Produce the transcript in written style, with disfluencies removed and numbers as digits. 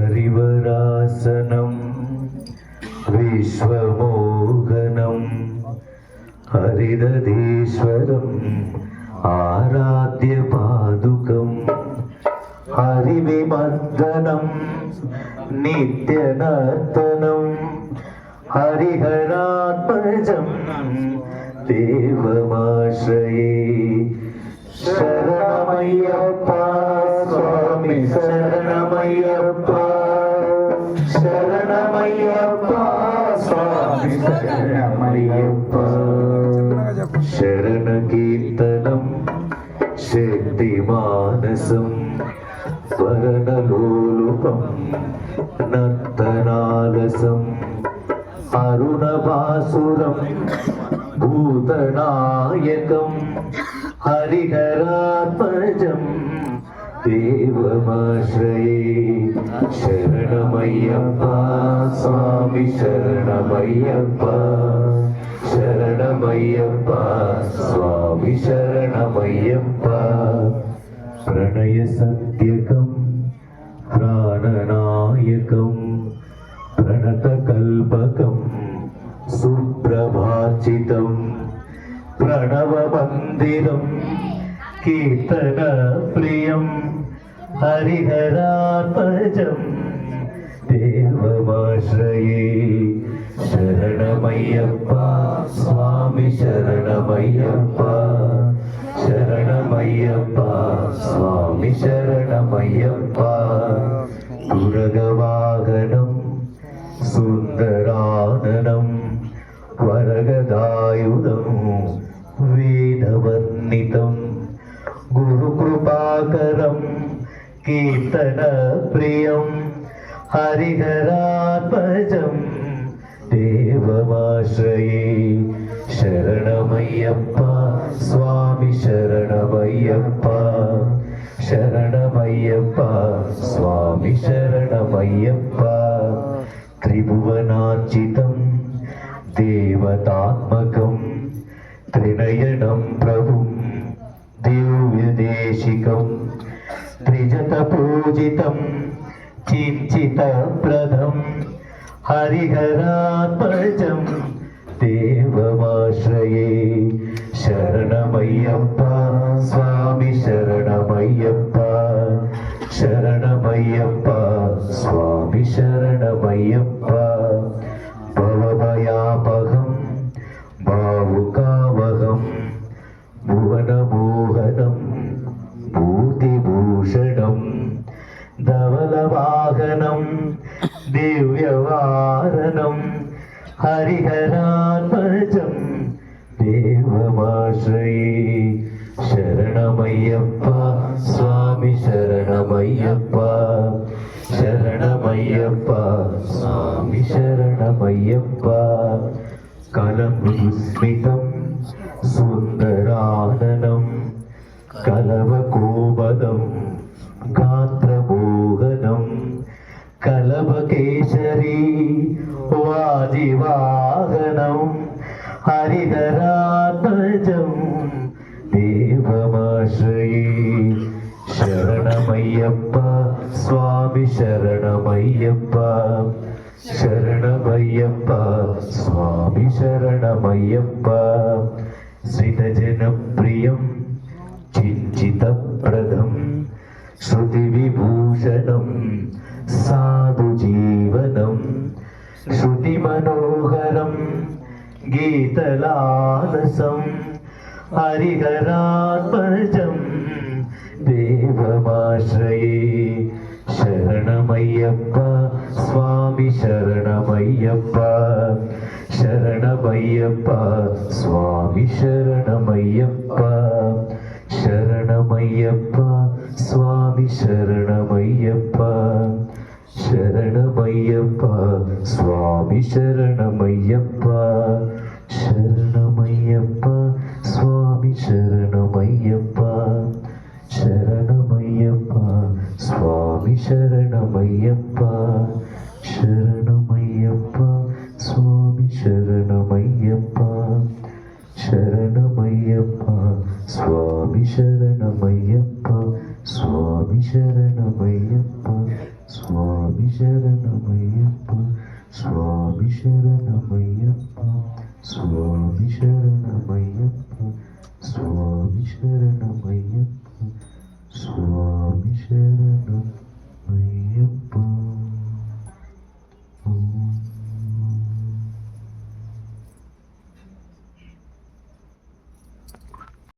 हरिवरासनं विश्वमोहनं हरिदधीश्वरम् आराध्यपादुकं हरिविमर्दनं नित्यनर्तनं हरिहरात्मजं देवमाश्रये। शरणमय्यप्पा स्वामी शरणमय्यप्पा, शरणमय्यप्पा स्वामी शरणमय्यप्पा। शरणकीर्तनं शक्तिमानसं स्वर्णलोलुपं नर्तनालसं अरुणभासुरं भूतनायकं हरिहरात्मजं देवमाश्रये। शरणमय्यप्पा स्वामी शरणमय्यप्पा, शरणमय्यप्पा स्वामी शरणमय्यप्पा। प्रणयसत्यकं प्राणनायकं प्रणतकल्पकं सुप्रभार्चितं प्रणवमन्दिरं कीर्तनप्रियं हरिहरात्मजं देवमाश्रये। शरणमय्यप्पा स्वामी शरणमय्यप्पा, शरणमय्यप्पा स्वामी शरणमय्यप्पा। तुरगवाहनं सुन्दराननं वरगदायुधं वेदवर्णितं गुरुकृपाकरं कीर्तनप्रियं हरिहरात्मजं देवमाश्रये। शरणमय्यप्पा स्वामी शरणमय्यप्पा, शरणमय्यप्पा स्वामी शरणमय्यप्पा। त्रिभुवनार्चितं देवतात्मकं त्रिनयनं प्रभुं दिव्यदेशिकं त्रिजतपूजितं चिञ्चितप्रदं हरिहरात्मजं देवमाश्रये। शरणमय्यप्पा स्वामी शरणमय्यप्पा, शरणमय्यप्पा स्वामी शरणमय्यप्पा। भवभयापहं भावुकावहं भुवनमोहनं भूतिभूषणं धवलवाहनं दिव्यवारणं हरिहरात्मजं देवमाश्रये। शरणमय्यप्पा स्वामी शरणमय्यप्पा, शरणमय्यप्पा स्वामी शरणमय्यप्पा। कलमृदुस्मितं सुन्दराननं कलवकोमलं गात्रमोहनं कलभकेशरी वाजिवाहनं हरिहरात्मजं देवमाश्रये। शरणमय्यप्पा स्वामी शरणमय्यप्पा, शरणमय्यप्पा स्वामी शरणमय्यप्पा। श्रितजनप्रियं चिञ्चितप्रदं श्रुतिविभूषणं साधुजीवनं श्रुतिमनोहरं गीतलालसं हरिहरात्मजं देवमाश्रये। शरणमय्यप्पा स्वामी शरणमय्यप्पा, शरणमय्यप्पा स्वामी शरणमय्यप्पा। शरणमय्यप्पा स्वामी शरणमय्यप्पा, शरणमय्यप्पा स्वामी शरणमय्यप्पा। शरणमय्यप्पा स्वामी शरणमय्यप्पा, शरणमय्यप्पा स्वामी शरणमय्यप्पा। शरणमय्यप्पा स्वामी शरणमय्यप्पा, शरणमय्यप्पा स्वामी शरणमय्यप्पा, स्वामी शरणमय्यप्पा, स्वामी స్వామి శరణమయ్యప్ప స్వామి శరణమయ్యప్ప స్వామి శరణమయ్యప్ప